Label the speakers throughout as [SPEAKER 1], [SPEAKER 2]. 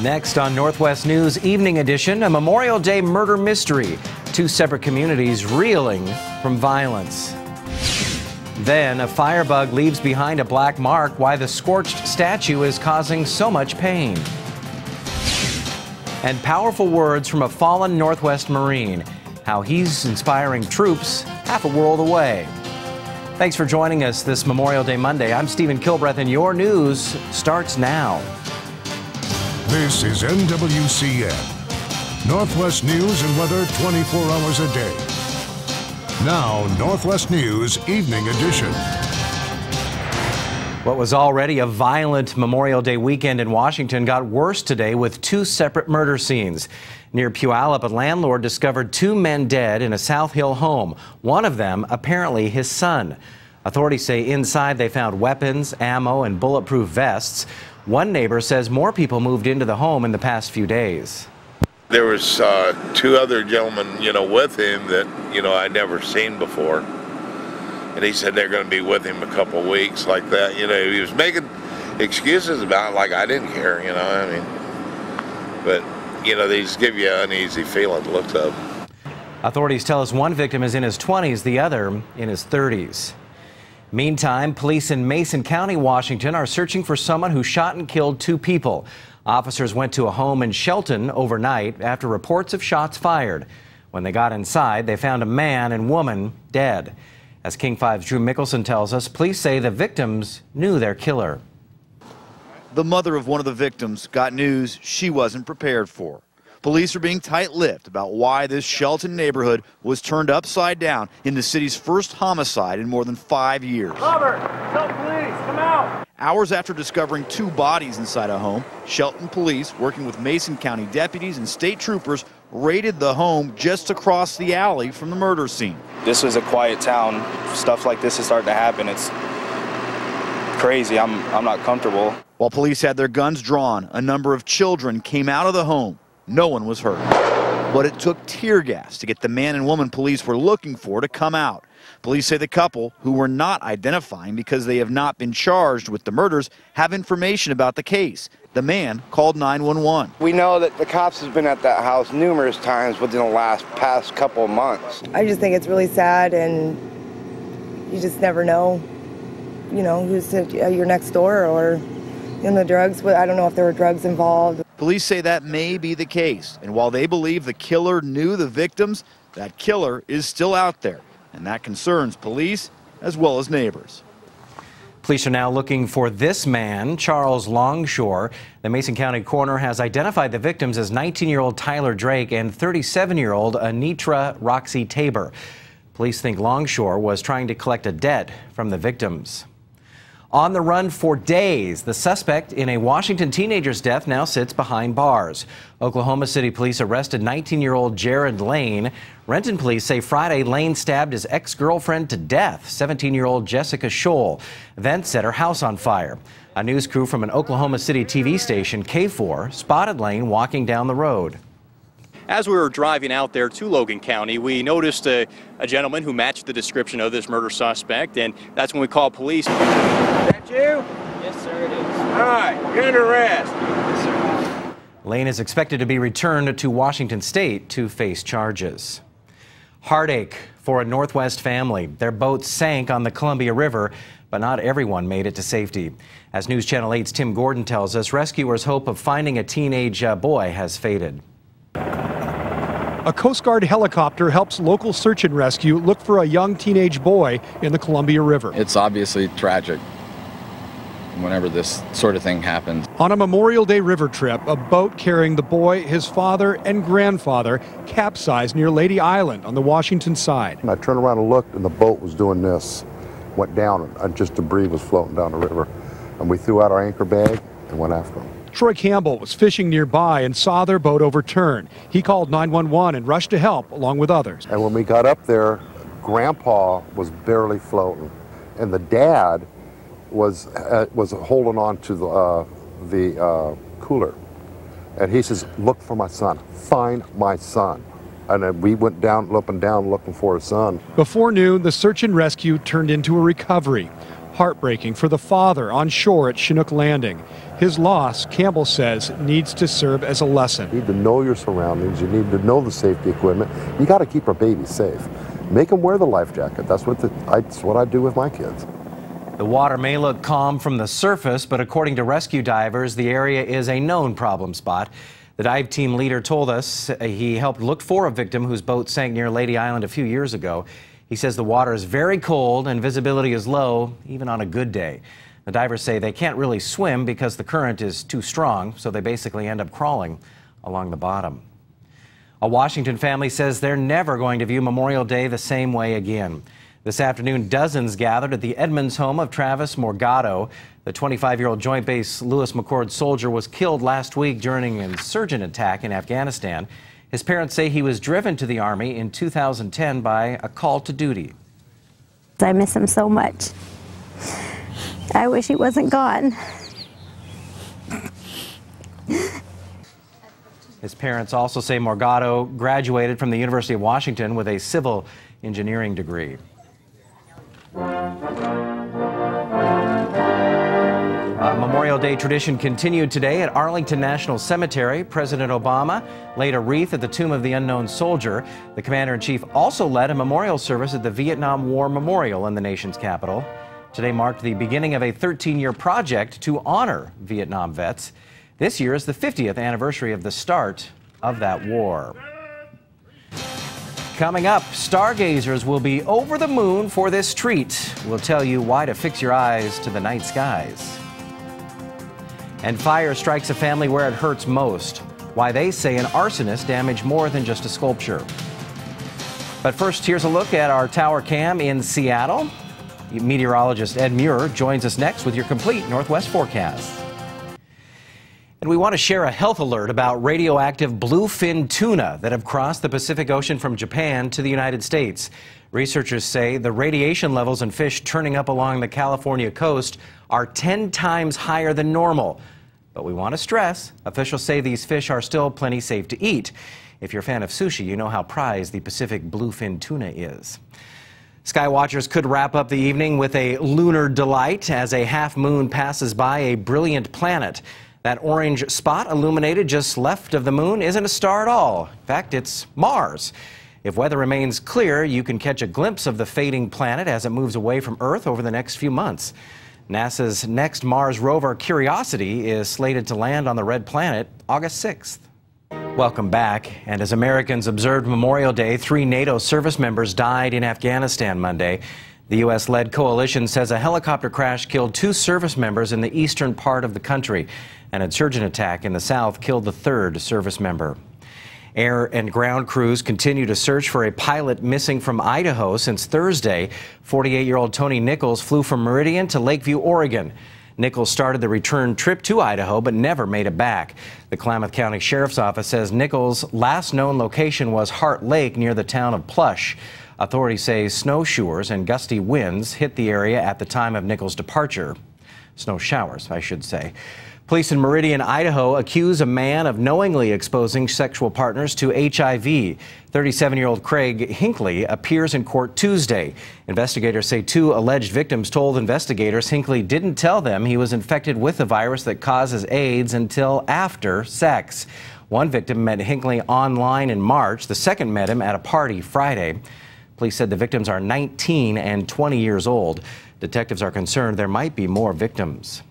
[SPEAKER 1] Next on Northwest News Evening Edition, a Memorial Day murder mystery. Two separate communities reeling from violence. Then a firebug leaves behind a black mark, why the scorched statue is causing so much pain. And powerful words from a fallen Northwest Marine, how he's inspiring troops half a world away. Thanks for joining us this Memorial Day Monday. I'm Stephen Kilbreath, and your news starts now.
[SPEAKER 2] This is NWCN. Northwest News and weather 24 hours a day. Now, Northwest News Evening Edition.
[SPEAKER 1] What was already a violent Memorial Day weekend in Washington got worse today with two separate murder scenes. Near Puyallup, a landlord discovered two men dead in a South Hill home, one of them apparently his son. Authorities say inside they found weapons, ammo, and bulletproof vests. One neighbor says more people moved into the home in the past few days.
[SPEAKER 3] There was two other gentlemen, with him that, I'd never seen before. And he said they're going to be with him a couple of weeks like that. He was making excuses about it like I didn't care, But, they just give you an uneasy feeling to look up. Authorities tell us one victim is in his 20s, the other in his 30s. Meantime, police in Mason County, Washington are searching for someone who shot and killed two people. Officers went to a home in Shelton overnight after reports of shots fired. When they got inside, they found a man and woman dead. As King 5's Drew Mickelson tells us, police say the victims knew their killer.
[SPEAKER 4] The mother of one of the victims got news she wasn't prepared for. Police are being tight-lipped about why this Shelton neighborhood was turned upside down in the city's first homicide in more than 5 years.
[SPEAKER 5] Robert, tell police, come out!
[SPEAKER 4] Hours after discovering two bodies inside a home, Shelton police, working with Mason County deputies and state troopers, raided the home just across the alley from the murder scene.
[SPEAKER 6] This was a quiet town. Stuff like this is starting to happen. It's crazy. I'm not comfortable.
[SPEAKER 4] While police had their guns drawn, a number of children came out of the home. No one was hurt. But it took tear gas to get the man and woman police were looking for to come out. Police say the couple, who were not identifying because they have not been charged with the murders, have information about the case. The man called 911.
[SPEAKER 7] We know that the cops have been at that house numerous times within the past couple of months.
[SPEAKER 8] I just think it's really sad, and you just never know, who's your next door or in the drugs. I don't know if there were drugs involved.
[SPEAKER 4] Police say that may be the case, and while they believe the killer knew the victims, that killer is still out there, and that concerns police as well as neighbors.
[SPEAKER 1] Police are now looking for this man, Charles Longshore. The Mason County coroner has identified the victims as 19-year-old Tyler Drake and 37-year-old Anitra Roxy Tabor. Police think Longshore was trying to collect a debt from the victims. On the run for days, the suspect in a Washington teenager's death now sits behind bars. Oklahoma City police arrested 19-year-old Jared Lane. Renton police say Friday Lane stabbed his ex-girlfriend to death, 17-year-old Jessica Scholl, then set her house on fire. A news crew from an Oklahoma City TV station, K4, spotted Lane walking down the road.
[SPEAKER 9] As we were driving out there to Logan County, we noticed a gentleman who matched the description of this murder suspect, and that's when we called police.
[SPEAKER 5] Is that you?
[SPEAKER 9] Yes, sir, it is.
[SPEAKER 5] All right, you're under arrest.
[SPEAKER 9] Yes, sir.
[SPEAKER 1] Lane is expected to be returned to Washington State to face charges. Heartache for a Northwest family. Their boat sank on the Columbia River, but not everyone made it to safety. As News Channel 8's Tim Gordon tells us, rescuers' hope of finding a teenage boy has faded.
[SPEAKER 10] A Coast Guard helicopter helps local search and rescue look for a young teenage boy in the Columbia River.
[SPEAKER 11] It's obviously tragic whenever this sort of thing happens.
[SPEAKER 10] On a Memorial Day river trip, a boat carrying the boy, his father, and grandfather capsized near Lady Island on the Washington side.
[SPEAKER 12] And I turned around and looked, and the boat was doing this, went down, and just debris was floating down the river. And we threw out our anchor bag and went after him.
[SPEAKER 10] Troy Campbell was fishing nearby and saw their boat overturn. He called 911 and rushed to help along with others.
[SPEAKER 12] And when we got up there, Grandpa was barely floating, and the dad was holding on to the cooler. And he says, "Look for my son, find my son." And then we went down, up and down, looking for his son.
[SPEAKER 10] Before noon, the search and rescue turned into a recovery. Heartbreaking for the father on shore at Chinook Landing. His loss, Campbell says, needs to serve as a lesson.
[SPEAKER 12] You need to know your surroundings. You need to know the safety equipment. You got to keep our babies safe. Make them wear the life jacket. That's what I do with my kids.
[SPEAKER 1] The water may look calm from the surface, but according to rescue divers, the area is a known problem spot. The dive team leader told us he helped look for a victim whose boat sank near Lady Island a few years ago. He says the water is very cold and visibility is low, even on a good day. The divers say they can't really swim because the current is too strong, so they basically end up crawling along the bottom. A Washington family says they're never going to view Memorial Day the same way again. This afternoon, dozens gathered at the Edmonds home of Travis Morgado. The 25-year-old Joint Base Lewis McChord soldier was killed last week during an insurgent attack in Afghanistan. His parents say he was driven to the Army in 2010 by a call to duty.
[SPEAKER 13] I miss him so much. I wish he wasn't gone.
[SPEAKER 1] His parents also say Morgado graduated from the University of Washington with a civil engineering degree. Memorial Day tradition continued today at Arlington National Cemetery. President Obama laid a wreath at the tomb of the unknown soldier. The commander-in-chief also led a memorial service at the Vietnam War Memorial in the nation's capital. Today marked the beginning of a 13-year project to honor Vietnam vets. This year is the 50th anniversary of the start of that war. Coming up, stargazers will be over the moon for this treat. We'll tell you why to fix your eyes to the night skies. And fire strikes a family where it hurts most. Why they say an arsonist damaged more than just a sculpture. But first, here's a look at our tower cam in Seattle. Meteorologist Ed Muir joins us next with your complete Northwest forecast. And we want to share a health alert about radioactive bluefin tuna that have crossed the Pacific Ocean from Japan to the United States. Researchers say the radiation levels in fish turning up along the California coast are 10 times higher than normal. But we want to stress, officials say these fish are still plenty safe to eat. If you're a fan of sushi, you know how prized the Pacific bluefin tuna is. Skywatchers could wrap up the evening with a lunar delight as a half moon passes by a brilliant planet. That orange spot illuminated just left of the moon isn't a star at all. In fact, it's Mars. If weather remains clear, you can catch a glimpse of the fading planet as it moves away from Earth over the next few months. NASA's next Mars rover, Curiosity, is slated to land on the red planet August 6th. Welcome back. And as Americans observed Memorial Day, 3 NATO service members died in Afghanistan Monday. The U.S.-led coalition says a helicopter crash killed 2 service members in the eastern part of the country. An insurgent attack in the south killed the 3rd service member. Air and ground crews continue to search for a pilot missing from Idaho since Thursday. 48-year-old Tony Nichols flew from Meridian to Lakeview, Oregon. Nichols started the return trip to Idaho but never made it back. The Klamath County Sheriff's Office says Nichols' last known location was Hart Lake near the town of Plush. Authorities say snowshoers and gusty winds hit the area at the time of Nichols' departure. Snow showers, I should say. Police in Meridian, Idaho accuse a man of knowingly exposing sexual partners to HIV. 37-year-old Craig Hinckley appears in court Tuesday. Investigators say 2 alleged victims told investigators Hinckley didn't tell them he was infected with the virus that causes AIDS until after sex. One victim met Hinckley online in March. The second met him at a party Friday. Police said the victims are 19 and 20 years old. Detectives are concerned there might be more victims.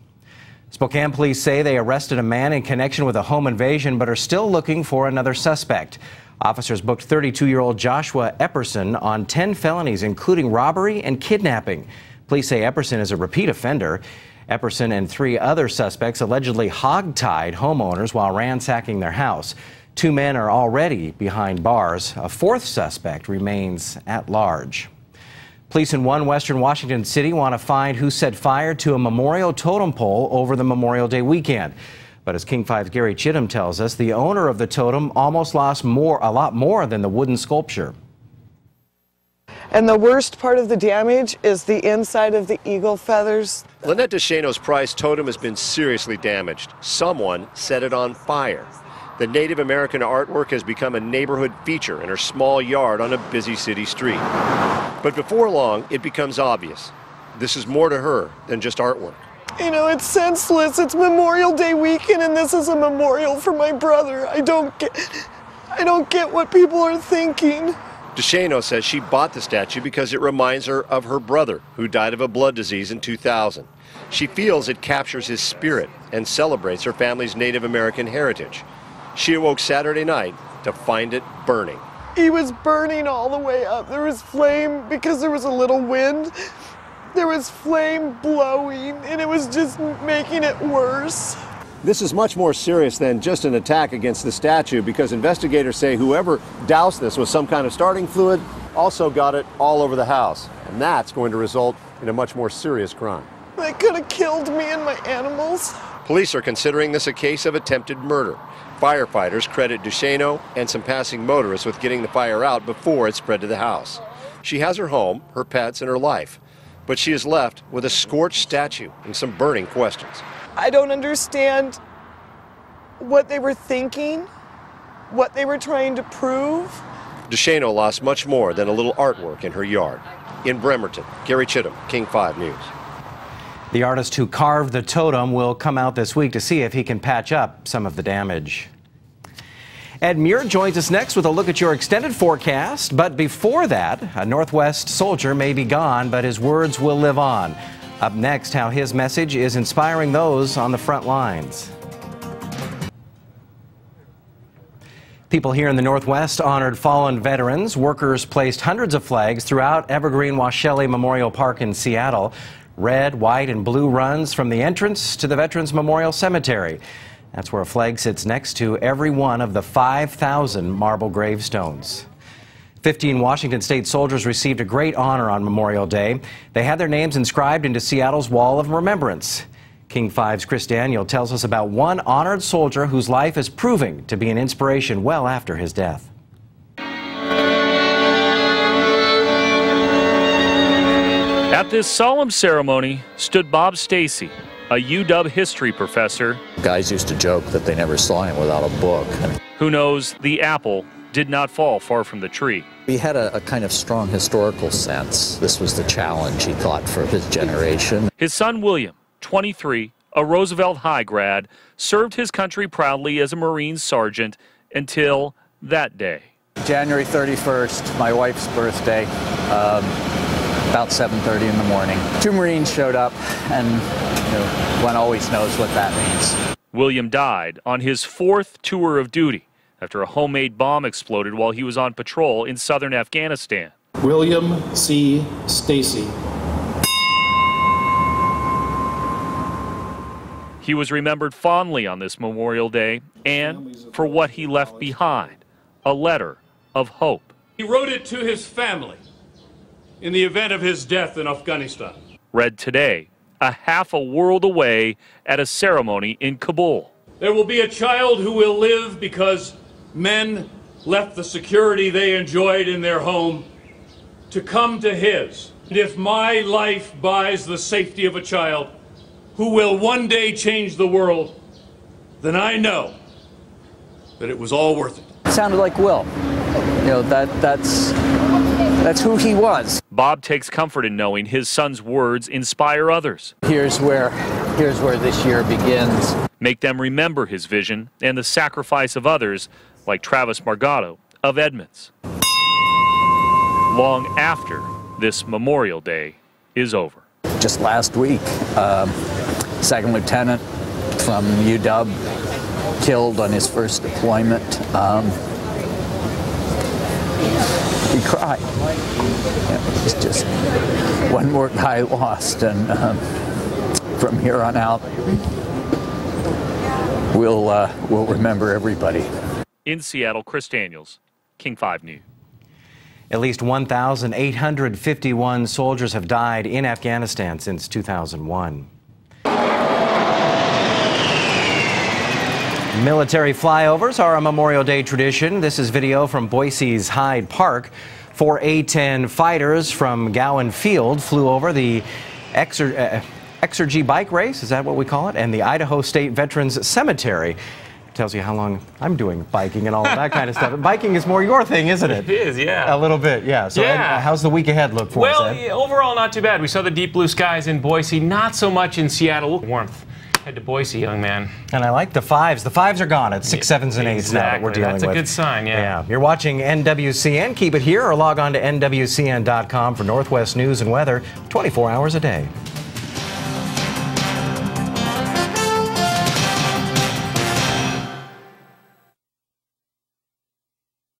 [SPEAKER 1] Spokane police say they arrested a man in connection with a home invasion but are still looking for another suspect. Officers booked 32-year-old Joshua Epperson on 10 felonies, including robbery and kidnapping. Police say Epperson is a repeat offender. Epperson and 3 other suspects allegedly hogtied homeowners while ransacking their house. 2 men are already behind bars. A 4th suspect remains at large. Police in one western Washington city want to find who set fire to a memorial totem pole over the Memorial Day weekend. But as King 5's Gary Chittum tells us, the owner of the totem almost lost a lot more than the wooden sculpture.
[SPEAKER 14] And the worst part of the damage is the inside of the eagle feathers.
[SPEAKER 15] Lynette DeShano's prize totem has been seriously damaged. Someone set it on fire. The Native American artwork has become a neighborhood feature in her small yard on a busy city street. But before long, it becomes obvious. This is more to her than just artwork.
[SPEAKER 14] You know, it's senseless. It's Memorial Day weekend, and this is a memorial for my brother. I don't get what people are thinking.
[SPEAKER 15] DeShano says she bought the statue because it reminds her of her brother, who died of a blood disease in 2000. She feels it captures his spirit and celebrates her family's Native American heritage. She awoke Saturday night to find it burning.
[SPEAKER 14] He was burning all the way up. There was flame because there was a little wind. There was flame blowing, and it was just making it worse.
[SPEAKER 15] This is much more serious than just an attack against the statue, because investigators say whoever doused this with some kind of starting fluid also got it all over the house. And that's going to result in a much more serious crime.
[SPEAKER 14] They could have killed me and my animals.
[SPEAKER 15] Police are considering this a case of attempted murder. Firefighters credit DeShano and some passing motorists with getting the fire out before it spread to the house. She has her home, her pets, and her life. But she is left with a scorched statue and some burning questions.
[SPEAKER 14] I don't understand what they were thinking, what they were trying to prove.
[SPEAKER 15] DeShano lost much more than a little artwork in her yard. In Bremerton, Gary Chittum, King 5 News.
[SPEAKER 1] The artist who carved the totem will come out this week to see if he can patch up some of the damage. Ed Muir joins us next with a look at your extended forecast. But before that, a Northwest soldier may be gone, but his words will live on. Up next, how his message is inspiring those on the front lines. People here in the Northwest honored fallen veterans. Workers placed hundreds of flags throughout Evergreen Washelli Memorial Park in Seattle. Red, white, and blue runs from the entrance to the Veterans Memorial Cemetery. That's where a flag sits next to every one of the 5,000 marble gravestones. 15 Washington State soldiers received a great honor on Memorial Day. They had their names inscribed into Seattle's Wall of Remembrance. King 5's Chris Daniel tells us about one honored soldier whose life is proving to be an inspiration well after his death.
[SPEAKER 16] At this solemn ceremony stood Bob Stacy, a UW history professor.
[SPEAKER 17] Guys used to joke that they never saw him without a book.
[SPEAKER 16] Who knows the apple did not fall far from the tree.
[SPEAKER 17] He had a kind of strong historical sense. This was the challenge, he thought, for his generation.
[SPEAKER 16] His son William, 23, a Roosevelt High grad, served his country proudly as a Marine sergeant until that day.
[SPEAKER 17] January 31st, my wife's birthday, about 7:30 in the morning. 2 Marines showed up, and one always knows what that means.
[SPEAKER 16] William died on his 4th tour of duty after a homemade bomb exploded while he was on patrol in southern Afghanistan.
[SPEAKER 18] William C. Stacy.
[SPEAKER 16] He was remembered fondly on this Memorial Day and for what he left behind, a letter of hope.
[SPEAKER 19] He wrote it to his family in the event of his death in Afghanistan.
[SPEAKER 16] Read today, a half a world away at a ceremony in Kabul.
[SPEAKER 19] There will be a child who will live because men left the security they enjoyed in their home to come to his. And if my life buys the safety of a child who will one day change the world, then I know that it was all worth it.
[SPEAKER 17] It sounded like Will. That's who he was.
[SPEAKER 16] Bob takes comfort in knowing his son's words inspire others.
[SPEAKER 17] Here's where this year begins.
[SPEAKER 16] Make them remember his vision and the sacrifice of others like Travis Margotto of Edmonds. Long after this Memorial Day is over.
[SPEAKER 17] Just last week, second lieutenant from UW killed on his first deployment. We cried. It was just one more guy lost, and from here on out, we'll remember everybody.
[SPEAKER 16] In Seattle, Chris Daniels, King 5 News.
[SPEAKER 1] At least 1,851 soldiers have died in Afghanistan since 2001. Military flyovers are a Memorial Day tradition. This is video from Boise's Hyde Park. 4 A-10 fighters from Gowan Field flew over the Exergy bike race, is that what we call it, and the Idaho State Veterans Cemetery. tells you how long I'm doing biking and all of that kind of stuff. And biking is more your thing, isn't it?
[SPEAKER 20] It is, yeah.
[SPEAKER 1] A little bit, yeah. So Ed, how's the week ahead look for us, Ed?
[SPEAKER 20] Well, overall, not too bad. We saw the deep blue skies in Boise, not so much in Seattle. Warmth. Head to Boise, young man.
[SPEAKER 1] And I like the fives. The fives are gone. It's 6s, 7s, and 8s now that we're dealing with.
[SPEAKER 20] That's a good sign,
[SPEAKER 1] Yeah. You're watching NWCN. Keep it here or log on to NWCN.com for Northwest news and weather 24 hours a day.